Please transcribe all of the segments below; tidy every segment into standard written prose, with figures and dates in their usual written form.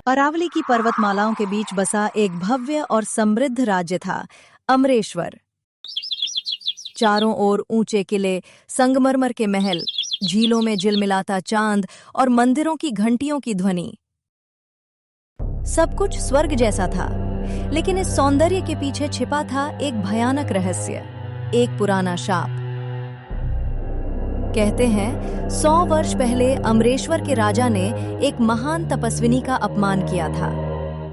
अरावली की पर्वतमालाओं के बीच बसा एक भव्य और समृद्ध राज्य था, अमरेश्वर। चारों ओर ऊंचे किले, संगमरमर के महल, झीलों में झिलमिलाता चांद और मंदिरों की घंटियों की ध्वनि। सब कुछ स्वर्ग जैसा था, लेकिन इस सौंदर्य के पीछे छिपा था एक भयानक रहस्य, एक पुराना शाप। कहते हैं 100 वर्ष पहले अमरेश्वर के राजा ने एक महान तपस्विनी का अपमान किया था।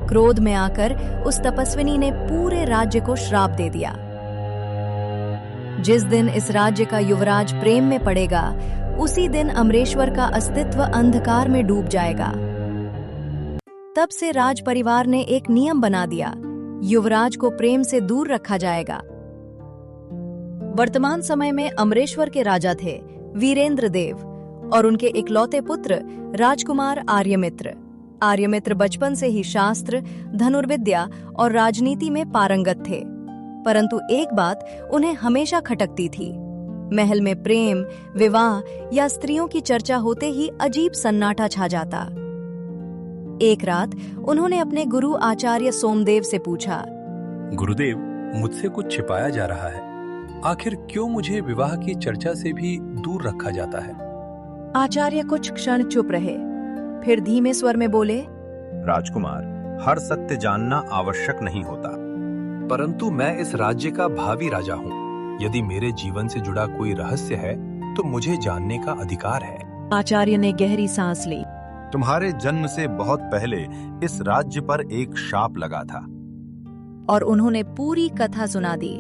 क्रोध में आकर उस तपस्विनी ने पूरे राज्य को श्राप दे दिया। जिस दिन इस राज्य का युवराज प्रेम में पड़ेगा, उसी दिन अमरेश्वर का अस्तित्व अंधकार में डूब जाएगा। तब से राज परिवार ने एक नियम बना दिया, युवराज को प्रेम से दूर रखा जाएगा। वर्तमान समय में अमरेश्वर के राजा थे वीरेंद्र देव और उनके इकलौते पुत्र राजकुमार आर्यमित्र। आर्यमित्र बचपन से ही शास्त्र, धनुर्विद्या और राजनीति में पारंगत थे, परंतु एक बात उन्हें हमेशा खटकती थी। महल में प्रेम, विवाह या स्त्रियों की चर्चा होते ही अजीब सन्नाटा छा जाता। एक रात उन्होंने अपने गुरु आचार्य सोमदेव से पूछा, गुरुदेव, मुझसे कुछ छिपाया जा रहा है। आखिर क्यों मुझे विवाह की चर्चा से भी दूर रखा जाता है? आचार्य कुछ क्षण चुप रहे, फिर धीमे स्वर में बोले, राजकुमार, हर सत्य जानना आवश्यक नहीं होता। परंतु मैं इस राज्य का भावी राजा हूँ। यदि मेरे जीवन से जुड़ा कोई रहस्य है तो मुझे जानने का अधिकार है। आचार्य ने गहरी सांस ली। तुम्हारे जन्म से बहुत पहले इस राज्य पर एक शाप लगा था। और उन्होंने पूरी कथा सुना दी।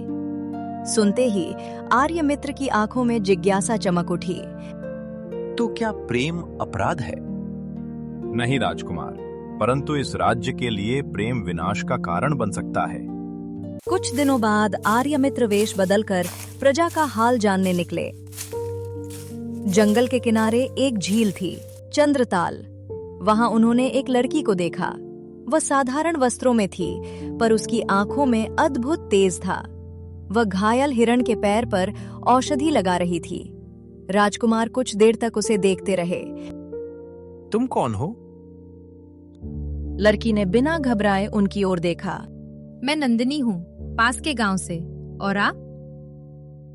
सुनते ही आर्यमित्र की आंखों में जिज्ञासा चमक उठी। तो क्या प्रेम अपराध है? नहीं राजकुमार, परंतु इस राज्य के लिए प्रेम विनाश का कारण बन सकता है। कुछ दिनों बाद आर्यमित्र वेश बदलकर प्रजा का हाल जानने निकले। जंगल के किनारे एक झील थी, चंद्रताल। वहां उन्होंने एक लड़की को देखा। वह साधारण वस्त्रों में थी, पर उसकी आंखों में अद्भुत तेज था। वह घायल हिरण के पैर पर औषधि लगा रही थी। राजकुमार कुछ देर तक उसे देखते रहे। तुम कौन हो? लड़की ने बिना घबराए उनकी ओर देखा। मैं नंदिनी हूँ, पास के गांव से। और आप?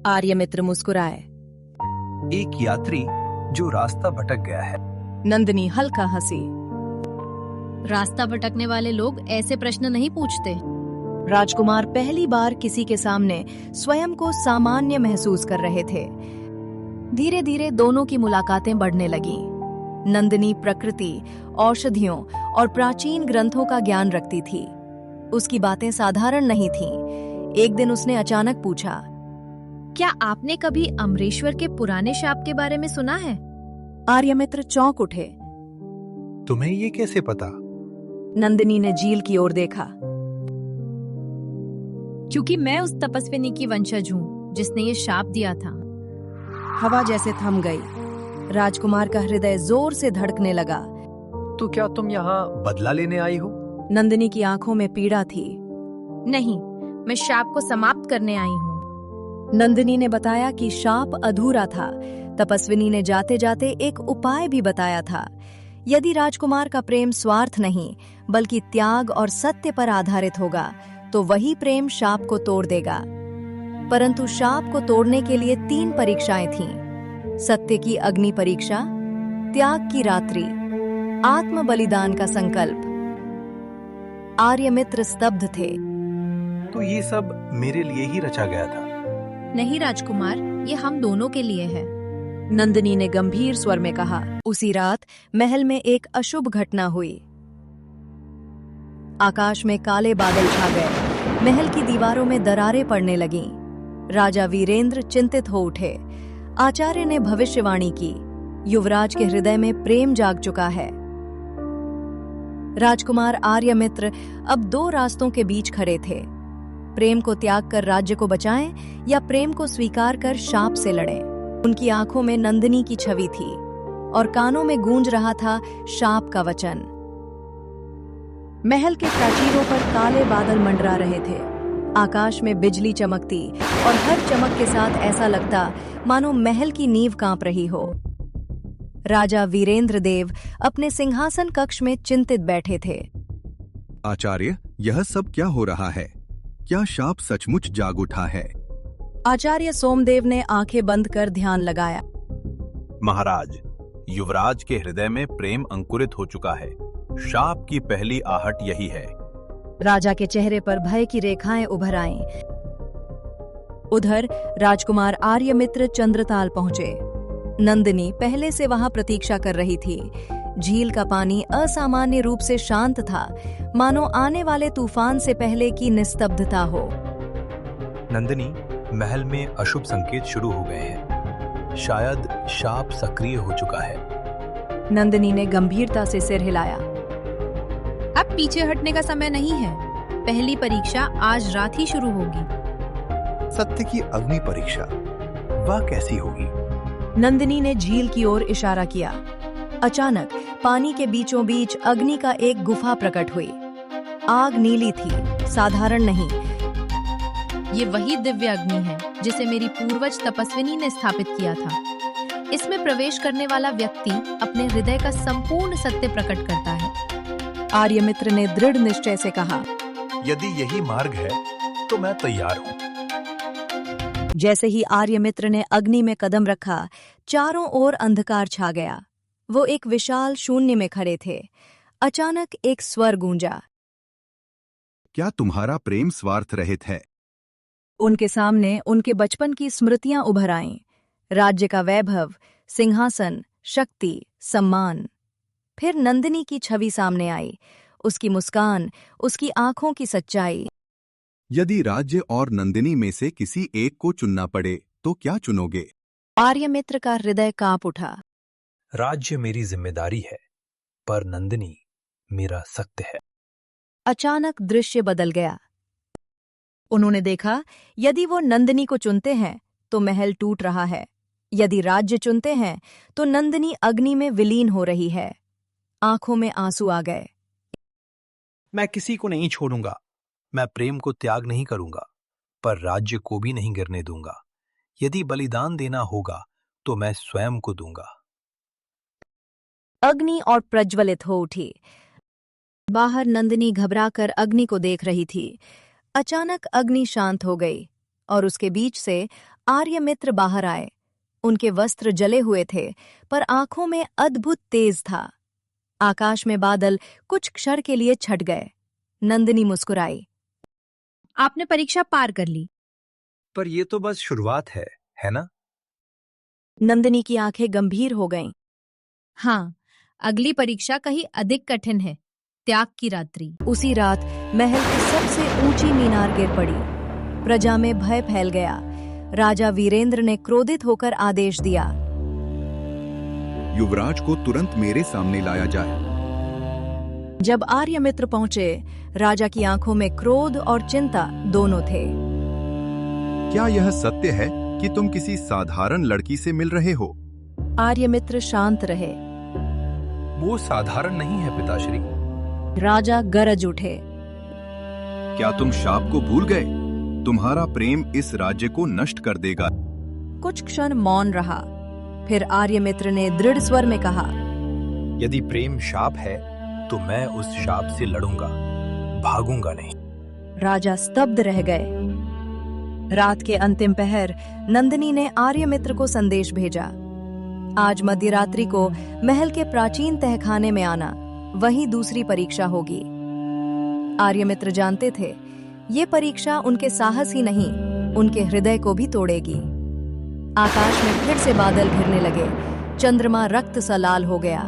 आर्यमित्र मुस्कुराए। एक यात्री जो रास्ता भटक गया है। नंदिनी हल्का हंसी। रास्ता भटकने वाले लोग ऐसे प्रश्न नहीं पूछते। राजकुमार पहली बार किसी के सामने स्वयं को सामान्य महसूस कर रहे थे। धीरे धीरे दोनों की मुलाकातें बढ़ने लगीं। नंदिनी प्रकृति, औषधियों और प्राचीन ग्रंथों का ज्ञान रखती थी। उसकी बातें साधारण नहीं थीं। एक दिन उसने अचानक पूछा, क्या आपने कभी अमरेश्वर के पुराने शाप के बारे में सुना है? आर्यमित्र चौंक उठे। तुम्हें ये कैसे पता? नंदिनी ने झील की ओर देखा। क्योंकि मैं उस तपस्विनी की वंशज हूँ जिसने ये शाप दिया था। हवा जैसे थम गई। राजकुमार का हृदय जोर से धड़कने लगा। तो क्या तुम यहाँ बदला लेने आई हो? नंदिनी की आंखों में पीड़ा थी। नहीं, मैं शाप को समाप्त करने आई हूँ। नंदिनी ने बताया कि शाप अधूरा था। तपस्विनी ने जाते जाते एक उपाय भी बताया था। यदि राजकुमार का प्रेम स्वार्थ नहीं, बल्कि त्याग और सत्य पर आधारित होगा, तो वही प्रेम शाप को तोड़ देगा। परंतु शाप को तोड़ने के लिए 3 परीक्षाएं थीं। सत्य की अग्नि परीक्षा, त्याग की रात्रि, आत्म बलिदान का संकल्प। आर्यमित्र स्तब्ध थे। तो ये सब मेरे लिए ही रचा गया था? नहीं राजकुमार, ये हम दोनों के लिए है। नंदिनी ने गंभीर स्वर में कहा। उसी रात महल में एक अशुभ घटना हुई। आकाश में काले बादल छा गए। महल की दीवारों में दरारें पड़ने लगीं। राजा वीरेंद्र चिंतित हो उठे। आचार्य ने भविष्यवाणी की, युवराज के हृदय में प्रेम जाग चुका है। राजकुमार आर्यमित्र अब 2 रास्तों के बीच खड़े थे। प्रेम को त्याग कर राज्य को बचाएं या प्रेम को स्वीकार कर शाप से लड़ें। उनकी आंखों में नंदिनी की छवि थी और कानों में गूंज रहा था शाप का वचन। महल के प्राचीरों पर काले बादल मंडरा रहे थे। आकाश में बिजली चमकती और हर चमक के साथ ऐसा लगता मानो महल की नींव कांप रही हो। राजा वीरेंद्र देव अपने सिंहासन कक्ष में चिंतित बैठे थे। आचार्य, यह सब क्या हो रहा है? क्या शाप सचमुच जाग उठा है? आचार्य सोमदेव ने आंखें बंद कर ध्यान लगाया। महाराज, युवराज के हृदय में प्रेम अंकुरित हो चुका है। शाप की पहली आहट यही है। राजा के चेहरे पर भय की रेखाएं उभर आईं। उधर राजकुमार आर्यमित्र चंद्रताल पहुंचे। नंदिनी पहले से वहां प्रतीक्षा कर रही थी। झील का पानी असामान्य रूप से शांत था, मानो आने वाले तूफान से पहले की निस्तब्धता हो। नंदिनी, महल में अशुभ संकेत शुरू हो गए हैं। शायद शाप सक्रिय हो चुका है। नंदिनी ने गंभीरता से सिर हिलाया। अब पीछे हटने का समय नहीं है। पहली परीक्षा आज रात ही शुरू होगी। सत्य की अग्नि परीक्षा, वह कैसी होगी? नंदिनी ने झील की ओर इशारा किया। अचानक पानी के बीचों बीच अग्नि का एक गुफा प्रकट हुई। आग नीली थी, साधारण नहीं। ये वही दिव्य अग्नि है जिसे मेरी पूर्वज तपस्विनी ने स्थापित किया था। इसमें प्रवेश करने वाला व्यक्ति अपने हृदय का संपूर्ण सत्य प्रकट करता है। आर्यमित्र ने दृढ़ निश्चय से कहा, यदि यही मार्ग है तो मैं तैयार हूँ। जैसे ही आर्यमित्र ने अग्नि में कदम रखा, चारों ओर अंधकार छा गया। वो एक विशाल शून्य में खड़े थे। अचानक एक स्वर गूंजा। क्या तुम्हारा प्रेम स्वार्थ रहित है? उनके सामने उनके बचपन की स्मृतियां उभर आईं। राज्य का वैभव, सिंहासन, शक्ति, सम्मान। फिर नंदिनी की छवि सामने आई। उसकी मुस्कान, उसकी आंखों की सच्चाई। यदि राज्य और नंदिनी में से किसी एक को चुनना पड़े तो क्या चुनोगे? आर्यमित्र का हृदय कांप उठा। राज्य मेरी जिम्मेदारी है, पर नंदिनी मेरा सत्य है। अचानक दृश्य बदल गया। उन्होंने देखा, यदि वो नंदिनी को चुनते हैं तो महल टूट रहा है। यदि राज्य चुनते हैं तो नंदिनी अग्नि में विलीन हो रही है। आंखों में आंसू आ गए। मैं किसी को नहीं छोड़ूंगा। मैं प्रेम को त्याग नहीं करूंगा, पर राज्य को भी नहीं गिरने दूंगा। यदि बलिदान देना होगा तो मैं स्वयं को दूंगा। अग्नि और प्रज्वलित हो उठी। बाहर नंदिनी घबराकर अग्नि को देख रही थी। अचानक अग्नि शांत हो गई और उसके बीच से आर्यमित्र बाहर आए। उनके वस्त्र जले हुए थे, पर आंखों में अद्भुत तेज था। आकाश में बादल कुछ क्षण के लिए छट गए। नंदिनी मुस्कुराई। आपने परीक्षा पार कर ली। पर ये तो बस शुरुआत है ना? नंदिनी की आंखें गंभीर हो गईं। हाँ, अगली परीक्षा कहीं अधिक कठिन है। त्याग की रात्रि। उसी रात महल की सबसे ऊंची मीनार गिर पड़ी। प्रजा में भय फैल गया। राजा वीरेंद्र ने क्रोधित होकर आदेश दिया, युवराज को तुरंत मेरे सामने लाया जाए। जब आर्यमित्र पहुंचे, राजा की आंखों में क्रोध और चिंता दोनों थे। क्या यह सत्य है कि तुम किसी साधारण लड़की से मिल रहे हो? आर्यमित्र शांत रहे। वो साधारण नहीं है पिताश्री। राजा गरज उठे। क्या तुम शाप को भूल गए? तुम्हारा प्रेम इस राज्य को नष्ट कर देगा। कुछ क्षण मौन रहा। फिर आर्यमित्र ने दृढ़ स्वर में कहा, यदि प्रेम शाप है तो मैं उस शाप से लड़ूंगा, भागूंगा नहीं। राजा स्तब्ध रह गए। रात के अंतिम पहर नंदिनी ने आर्यमित्र को संदेश भेजा। आज मध्यरात्रि को महल के प्राचीन तहखाने में आना, वही दूसरी परीक्षा होगी। आर्यमित्र जानते थे, ये परीक्षा उनके साहस ही नहीं, उनके हृदय को भी तोड़ेगी। आकाश में फिर से बादल घिरने लगे। चंद्रमा रक्त सा लाल हो गया।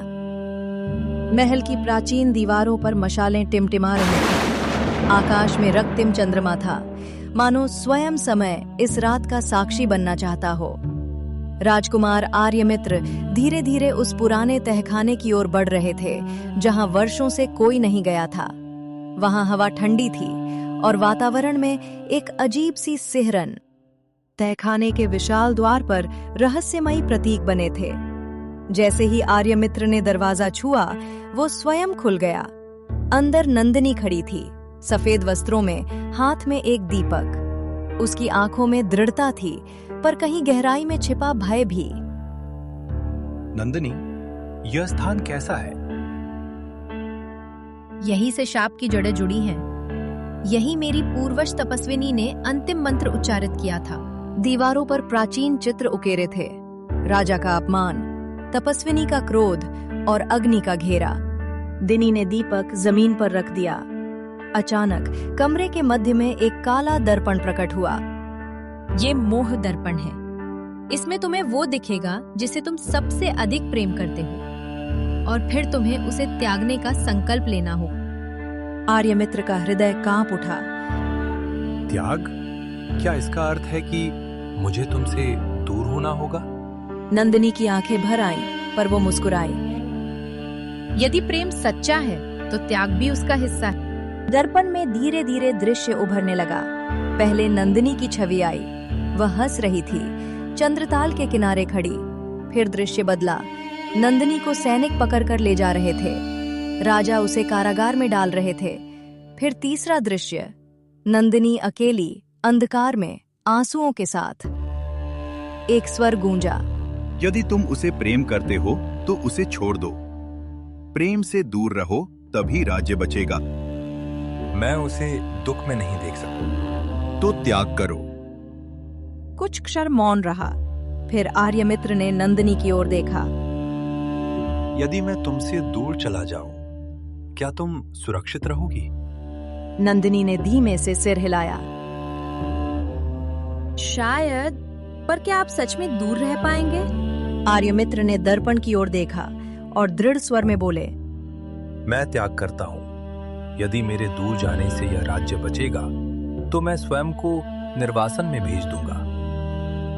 महल की प्राचीन दीवारों पर मशालें टिमटिमा रही थीं। आकाश में रक्तिम चंद्रमा था, मानो स्वयं समय इस रात का साक्षी बनना चाहता हो। राजकुमार आर्यमित्र धीरे धीरे उस पुराने तहखाने की ओर बढ़ रहे थे, जहां वर्षों से कोई नहीं गया था। वहां हवा ठंडी थी और वातावरण में एक अजीब सी सिहरन। तहखाने के विशाल द्वार पर रहस्यमयी प्रतीक बने थे। जैसे ही आर्यमित्र ने दरवाजा छुआ, वो स्वयं खुल गया। अंदर नंदिनी खड़ी थी, सफेद वस्त्रों में, हाथ में एक दीपक। उसकी आंखों में दृढ़ता थी, पर कहीं गहराई में छिपा भय भी। नंदिनी, यह स्थान कैसा है? यही से शाप की जड़ें जुड़ी हैं। यही मेरी पूर्वज तपस्विनी ने अंतिम मंत्र उच्चारित किया था। दीवारों पर प्राचीन चित्र उकेरे थे। राजा का अपमान, तपस्विनी का क्रोध और अग्नि का घेरा। दिनी ने दीपक जमीन पर रख दिया। अचानक कमरे के मध्य में एक काला दर्पण प्रकट हुआ। ये मोह दर्पण है। इसमें तुम्हें वो दिखेगा जिसे तुम सबसे अधिक प्रेम करते हो, और फिर तुम्हें उसे त्यागने का संकल्प लेना हो। आर्यमित्र का हृदय कांप उठा। त्याग? क्या इसका अर्थ है कि मुझे तुमसे दूर होना होगा? नंदिनी की आंखें भर आईं, पर वो मुस्कुराई। यदि प्रेम सच्चा है तो त्याग भी उसका हिस्सा है। दर्पण में धीरे धीरे दृश्य उभरने लगा। पहले नंदिनी की छवि आई। वह हंस रही थी, चंद्रताल के किनारे खड़ी। फिर दृश्य बदला। नंदिनी को सैनिक पकड़कर ले जा रहे थे। राजा उसे कारागार में डाल रहे थे। फिर तीसरा दृश्य, नंदिनी अकेली अंधकार में आंसुओं के साथ। एक स्वर गूंजा, यदि तुम उसे प्रेम करते हो तो उसे छोड़ दो। प्रेम से दूर रहो, तभी राज्य बचेगा। मैं उसे दुख में नहीं देख सकता। तो त्याग करो। कुछ क्षण मौन रहा। फिर आर्यमित्र ने नंदिनी की ओर देखा। यदि मैं तुमसे दूर चला जाऊं, क्या तुम सुरक्षित रहोगी? नंदिनी ने धीमे से सिर हिलाया। शायद, पर क्या आप सच में दूर रह पाएंगे? आर्यमित्र ने दर्पण की ओर देखा और दृढ़ स्वर में बोले, मैं त्याग करता हूं। यदि मेरे दूर जाने से यह राज्य बचेगा तो मैं स्वयं को निर्वासन में भेज दूंगा।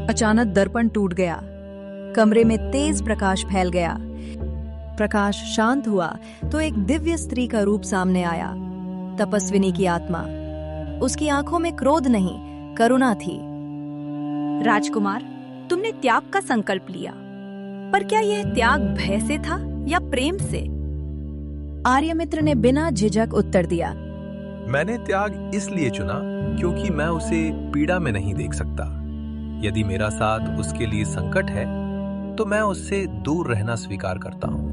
अचानक दर्पण टूट गया। कमरे में तेज प्रकाश फैल गया। प्रकाश शांत हुआ तो एक दिव्य स्त्री का रूप सामने आया। तपस्विनी की आत्मा। उसकी आंखों में क्रोध नहीं, करुणा थी। राजकुमार, तुमने त्याग का संकल्प लिया, पर क्या यह त्याग भय से था या प्रेम से? आर्यमित्र ने बिना झिझक उत्तर दिया, मैंने त्याग इसलिए चुना क्योंकि मैं उसे पीड़ा में नहीं देख सकता। यदि मेरा साथ उसके लिए संकट है तो मैं उससे दूर रहना स्वीकार करता हूँ।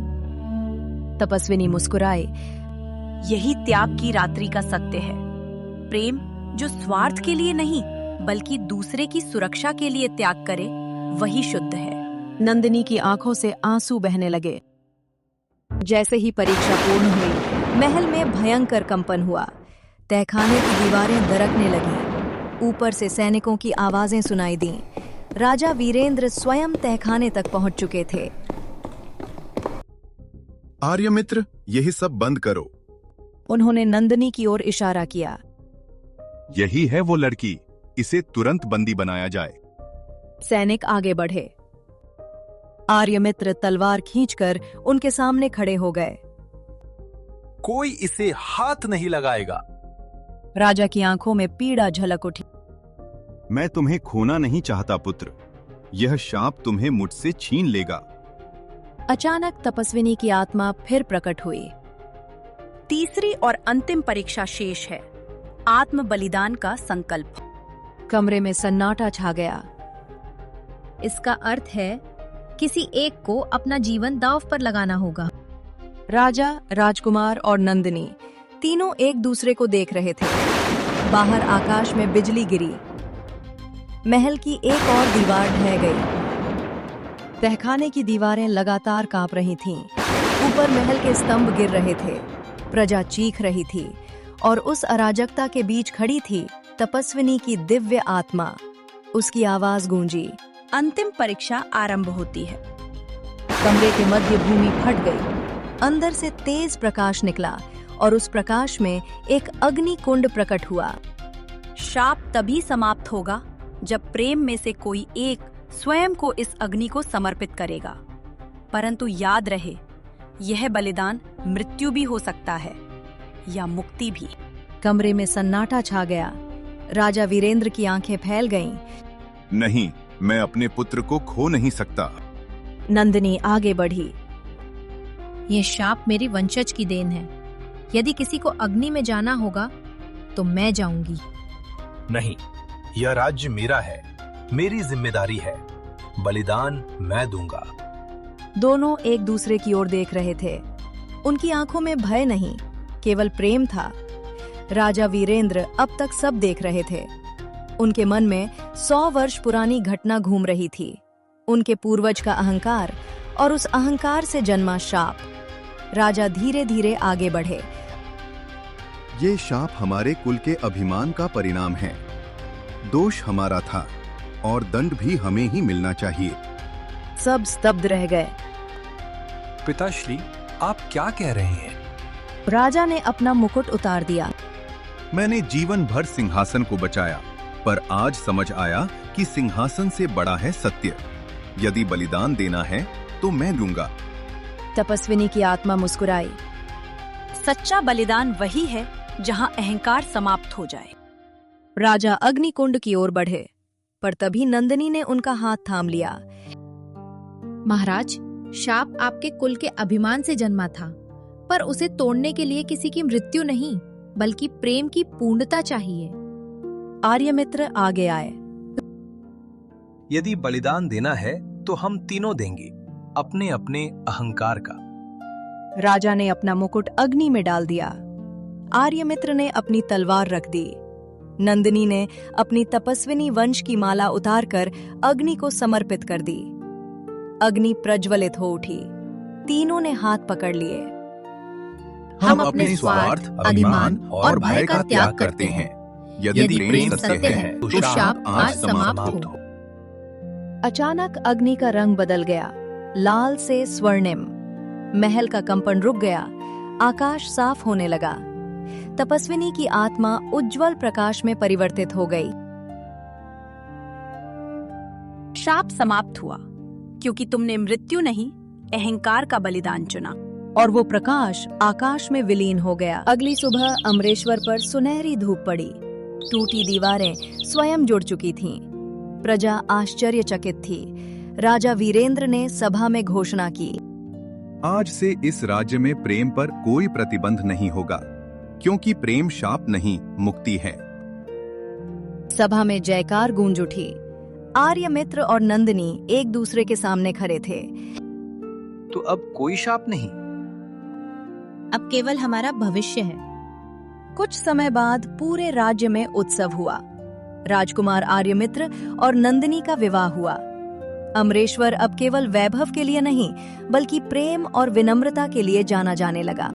तपस्विनी मुस्कुराई। यही त्याग की रात्रि का सत्य है। प्रेम जो स्वार्थ के लिए नहीं बल्कि दूसरे की सुरक्षा के लिए त्याग करे, वही शुद्ध है। नंदिनी की आंखों से आंसू बहने लगे। जैसे ही परीक्षा पूर्ण हुई, महल में भयंकर कंपन हुआ। तहखाने की दीवारें दरकने लगीं। ऊपर से सैनिकों की आवाजें सुनाई दीं। राजा वीरेंद्र स्वयं तहखाने तक पहुंच चुके थे। आर्यमित्र, यही सब बंद करो। उन्होंने नंदिनी की ओर इशारा किया। यही है वो लड़की, इसे तुरंत बंदी बनाया जाए। सैनिक आगे बढ़े। आर्यमित्र तलवार खींचकर उनके सामने खड़े हो गए। कोई इसे हाथ नहीं लगाएगा। राजा की आंखों में पीड़ा झलक उठी। मैं तुम्हें खोना नहीं चाहता पुत्र। यह शाप तुम्हें मुझसे छीन लेगा। अचानक तपस्विनी की आत्मा फिर प्रकट हुई। तीसरी और अंतिम परीक्षा शेष है, आत्म बलिदान का संकल्प। कमरे में सन्नाटा छा गया। इसका अर्थ है किसी एक को अपना जीवन दांव पर लगाना होगा। राजा, राजकुमार और नंदिनी तीनों एक दूसरे को देख रहे थे। बाहर आकाश में बिजली गिरी। महल की एक और दीवार ढह गई। तहखाने की दीवारें लगातार कांप रही थीं। ऊपर महल के स्तंभ गिर रहे थे। प्रजा चीख रही थी और उस अराजकता के बीच खड़ी थी तपस्विनी की दिव्य आत्मा। उसकी आवाज गूंजी, अंतिम परीक्षा आरंभ होती है। कमरे के मध्य भूमि फट गई। अंदर से तेज प्रकाश निकला और उस प्रकाश में एक अग्नि कुंड प्रकट हुआ। शाप तभी समाप्त होगा जब प्रेम में से कोई एक स्वयं को इस अग्नि को समर्पित करेगा। परंतु याद रहे, यह बलिदान मृत्यु भी हो सकता है या मुक्ति भी। कमरे में सन्नाटा छा गया। राजा वीरेंद्र की आंखें फैल गईं। नहीं, मैं अपने पुत्र को खो नहीं सकता। नंदिनी आगे बढ़ी। ये शाप मेरी वंशज की देन है। यदि किसी को अग्नि में जाना होगा तो मैं जाऊंगी। नहीं, यह राज्य मेरा है, मेरी जिम्मेदारी है। बलिदान मैं दूंगा। दोनों एक दूसरे की ओर देख रहे थे। उनकी आंखों में भय नहीं, केवल प्रेम था। राजा वीरेंद्र अब तक सब देख रहे थे। उनके मन में 100 वर्ष पुरानी घटना घूम रही थी, उनके पूर्वज का अहंकार और उस अहंकार से जन्मा शाप। राजा धीरे धीरे आगे बढ़े। ये शाप हमारे कुल के अभिमान का परिणाम है। दोष हमारा था और दंड भी हमें ही मिलना चाहिए। सब स्तब्ध रह गए। पिताश्री, आप क्या कह रहे हैं? राजा ने अपना मुकुट उतार दिया। मैंने जीवन भर सिंहासन को बचाया, पर आज समझ आया कि सिंहासन से बड़ा है सत्य। यदि बलिदान देना है तो मैं दूंगा। तपस्विनी की आत्मा मुस्कुराई। सच्चा बलिदान वही है जहां अहंकार समाप्त हो जाए। राजा अग्निकुंड की ओर बढ़े, पर तभी नंदिनी ने उनका हाथ थाम लिया। महाराज, शाप आपके कुल के अभिमान से जन्मा था, पर उसे तोड़ने के लिए किसी की मृत्यु नहीं, बल्कि प्रेम की पूर्णता चाहिए। आर्यमित्र आगे आए। यदि बलिदान देना है तो हम तीनों देंगे, अपने अपने अहंकार का। राजा ने अपना मुकुट अग्नि में डाल दिया। आर्यमित्र ने अपनी तलवार रख दी। नंदिनी ने अपनी तपस्विनी वंश की माला उतारकर अग्नि को समर्पित कर दी। अग्नि प्रज्वलित हो उठी। तीनों ने हाथ पकड़ लिए। हम अपने स्वार्थ, अभिमान और भय का त्याग करते हैं। यदि प्रेम सत्य है तो शाप आज समाप्त हो। अचानक अग्नि का रंग बदल गया, लाल से स्वर्णिम। महल का कंपन रुक गया, आकाश साफ होने लगा। तपस्विनी की आत्मा उज्जवल प्रकाश में परिवर्तित हो गई। शाप समाप्त हुआ, क्योंकि तुमने मृत्यु नहीं, अहंकार का बलिदान चुना। और वो प्रकाश आकाश में विलीन हो गया। अगली सुबह अमरेश्वर पर सुनहरी धूप पड़ी। टूटी दीवारें स्वयं जुड़ चुकी थीं। प्रजा आश्चर्यचकित थी। राजा वीरेंद्र ने सभा में घोषणा की, आज से इस राज्य में प्रेम पर कोई प्रतिबंध नहीं होगा, क्योंकि प्रेम शाप नहीं, मुक्ति है। सभा में जयकार गूंज उठी। आर्यमित्र और नंदिनी एक दूसरे के सामने खड़े थे। तो अब कोई शाप नहीं, अब केवल हमारा भविष्य है। कुछ समय बाद पूरे राज्य में उत्सव हुआ। राजकुमार आर्यमित्र और नंदिनी का विवाह हुआ। अमरेश्वर अब केवल वैभव के लिए नहीं, बल्कि प्रेम और विनम्रता के लिए जाना जाने लगा।